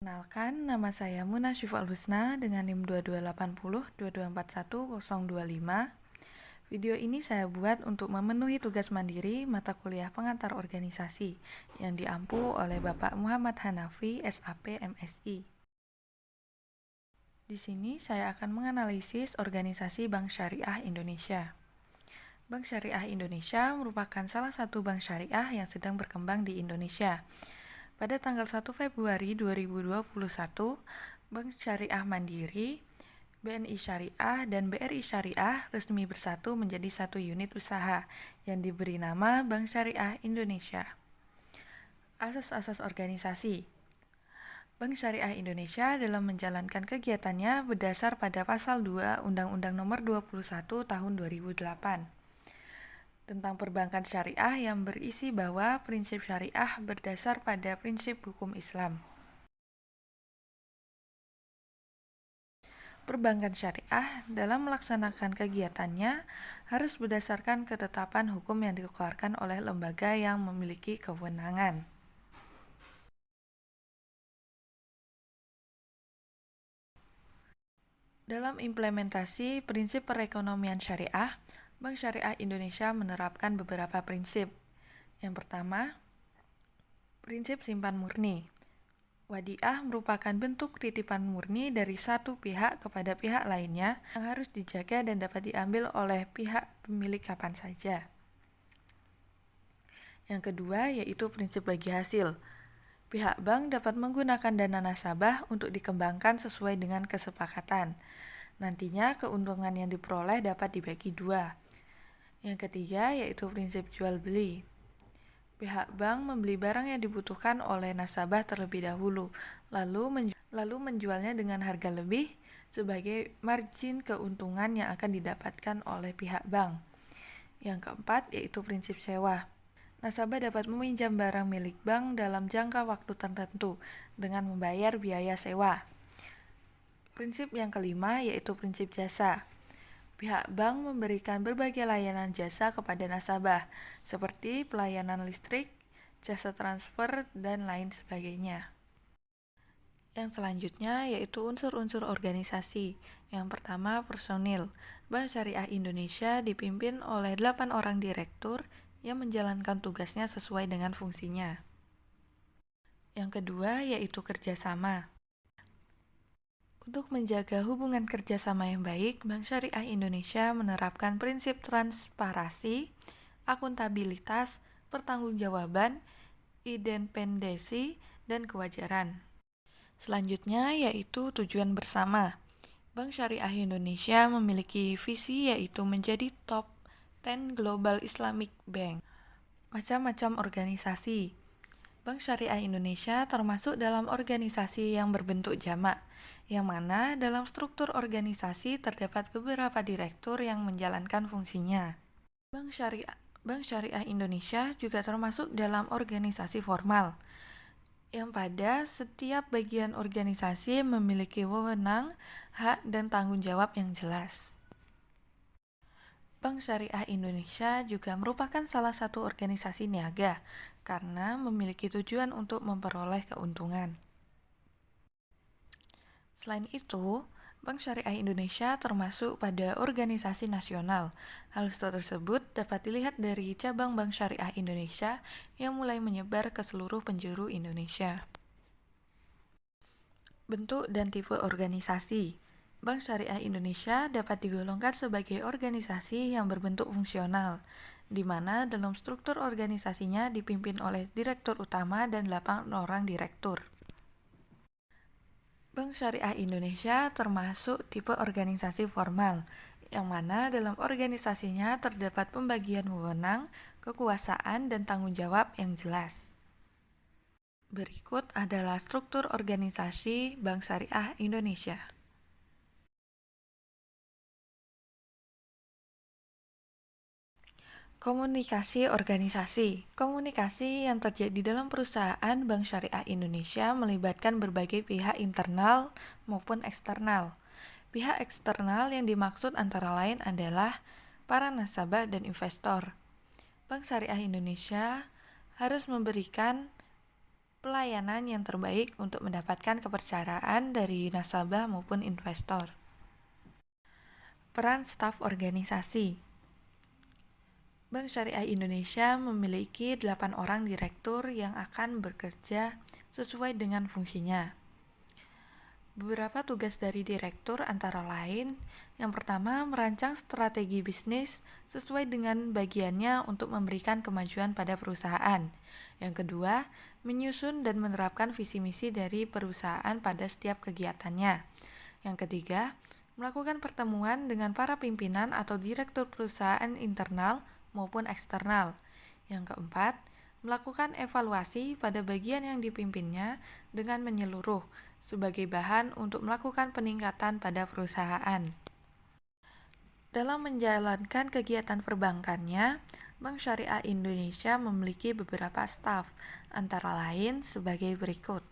Kenalkan, nama saya Muna Syifal Husna dengan NIM 228022410025. Video ini saya buat untuk memenuhi tugas mandiri mata kuliah pengantar organisasi yang diampu oleh Bapak Muhammad Hanafi, SAP MSI. Di sini saya akan menganalisis organisasi Bank Syariah Indonesia. Bank Syariah Indonesia merupakan salah satu bank syariah yang sedang berkembang di Indonesia. Pada tanggal 1 Februari 2021, Bank Syariah Mandiri, BNI Syariah, dan BRI Syariah resmi bersatu menjadi satu unit usaha yang diberi nama Bank Syariah Indonesia. Asas-asas organisasi Bank Syariah Indonesia dalam menjalankan kegiatannya berdasar pada Pasal 2 Undang-Undang Nomor 21 Tahun 2008 tentang perbankan syariah yang berisi bahwa prinsip syariah berdasar pada prinsip hukum Islam. Perbankan syariah dalam melaksanakan kegiatannya harus berdasarkan ketetapan hukum yang dikeluarkan oleh lembaga yang memiliki kewenangan. Dalam implementasi prinsip perekonomian syariah, Bank Syariah Indonesia menerapkan beberapa prinsip. Yang pertama, prinsip simpan murni. Wadiah merupakan bentuk titipan murni dari satu pihak kepada pihak lainnya yang harus dijaga dan dapat diambil oleh pihak pemilik kapan saja. Yang kedua yaitu prinsip bagi hasil. Pihak bank dapat menggunakan dana nasabah untuk dikembangkan sesuai dengan kesepakatan. Nantinya keuntungan yang diperoleh dapat dibagi dua. Yang ketiga yaitu prinsip jual beli. Pihak bank membeli barang yang dibutuhkan oleh nasabah terlebih dahulu, lalu menjualnya dengan harga lebih sebagai margin keuntungan yang akan didapatkan oleh pihak bank. Yang keempat yaitu prinsip sewa. Nasabah dapat meminjam barang milik bank dalam jangka waktu tertentu dengan membayar biaya sewa. Prinsip yang kelima yaitu prinsip jasa. Pihak bank memberikan berbagai layanan jasa kepada nasabah, seperti pelayanan listrik, jasa transfer, dan lain sebagainya. Yang selanjutnya yaitu unsur-unsur organisasi. Yang pertama, personil. Bank Syariah Indonesia dipimpin oleh 8 orang direktur yang menjalankan tugasnya sesuai dengan fungsinya. Yang kedua yaitu kerjasama. Untuk menjaga hubungan kerjasama yang baik, Bank Syariah Indonesia menerapkan prinsip transparansi, akuntabilitas, pertanggungjawaban, independensi, dan kewajaran. Selanjutnya yaitu tujuan bersama. Bank Syariah Indonesia memiliki visi yaitu menjadi top 10 Global Islamic Bank. Macam-macam organisasi. Bank Syariah Indonesia termasuk dalam organisasi yang berbentuk jamak, yang mana dalam struktur organisasi terdapat beberapa direktur yang menjalankan fungsinya. Bank Syariah Indonesia juga termasuk dalam organisasi formal, yang pada setiap bagian organisasi memiliki wewenang, hak, dan tanggung jawab yang jelas. Bank Syariah Indonesia juga merupakan salah satu organisasi niaga karena memiliki tujuan untuk memperoleh keuntungan. Selain itu, Bank Syariah Indonesia termasuk pada organisasi nasional. Hal tersebut dapat dilihat dari cabang Bank Syariah Indonesia yang mulai menyebar ke seluruh penjuru Indonesia. Bentuk dan tipe organisasi. Bank Syariah Indonesia dapat digolongkan sebagai organisasi yang berbentuk fungsional, di mana dalam struktur organisasinya dipimpin oleh direktur utama dan 8 orang direktur. Bank Syariah Indonesia termasuk tipe organisasi formal, yang mana dalam organisasinya terdapat pembagian wewenang, kekuasaan, dan tanggung jawab yang jelas. Berikut adalah struktur organisasi Bank Syariah Indonesia. Komunikasi organisasi. Komunikasi yang terjadi dalam perusahaan Bank Syariah Indonesia melibatkan berbagai pihak internal maupun eksternal. Pihak eksternal yang dimaksud antara lain adalah para nasabah dan investor. Bank Syariah Indonesia harus memberikan pelayanan yang terbaik untuk mendapatkan kepercayaan dari nasabah maupun investor. Peran staf organisasi. Bank Syariah Indonesia memiliki 8 orang direktur yang akan bekerja sesuai dengan fungsinya. Beberapa tugas dari direktur antara lain, yang pertama merancang strategi bisnis sesuai dengan bagiannya untuk memberikan kemajuan pada perusahaan. Yang kedua, menyusun dan menerapkan visi misi dari perusahaan pada setiap kegiatannya. Yang ketiga, melakukan pertemuan dengan para pimpinan atau direktur perusahaan internal maupun eksternal. Yang keempat, melakukan evaluasi pada bagian yang dipimpinnya dengan menyeluruh sebagai bahan untuk melakukan peningkatan pada perusahaan. Dalam menjalankan kegiatan perbankannya, Bank Syariah Indonesia memiliki beberapa staf, antara lain sebagai berikut.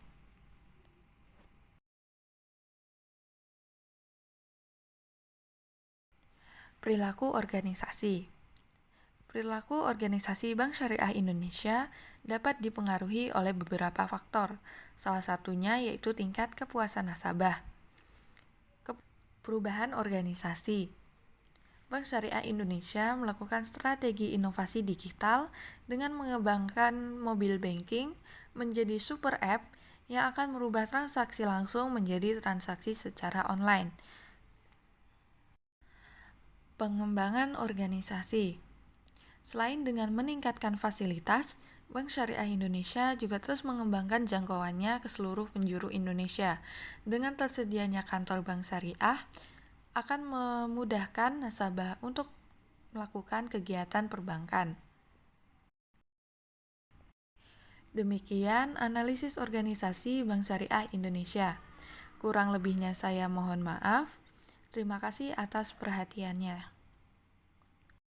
Perilaku organisasi. Perilaku organisasi Bank Syariah Indonesia dapat dipengaruhi oleh beberapa faktor, salah satunya yaitu tingkat kepuasan nasabah. Perubahan organisasi. Bank Syariah Indonesia melakukan strategi inovasi digital dengan mengembangkan mobile banking menjadi super app yang akan merubah transaksi langsung menjadi transaksi secara online. Pengembangan organisasi. Selain dengan meningkatkan fasilitas, Bank Syariah Indonesia juga terus mengembangkan jangkauannya ke seluruh penjuru Indonesia. Dengan tersedianya kantor Bank Syariah, akan memudahkan nasabah untuk melakukan kegiatan perbankan. Demikian analisis organisasi Bank Syariah Indonesia. Kurang lebihnya saya mohon maaf. Terima kasih atas perhatiannya.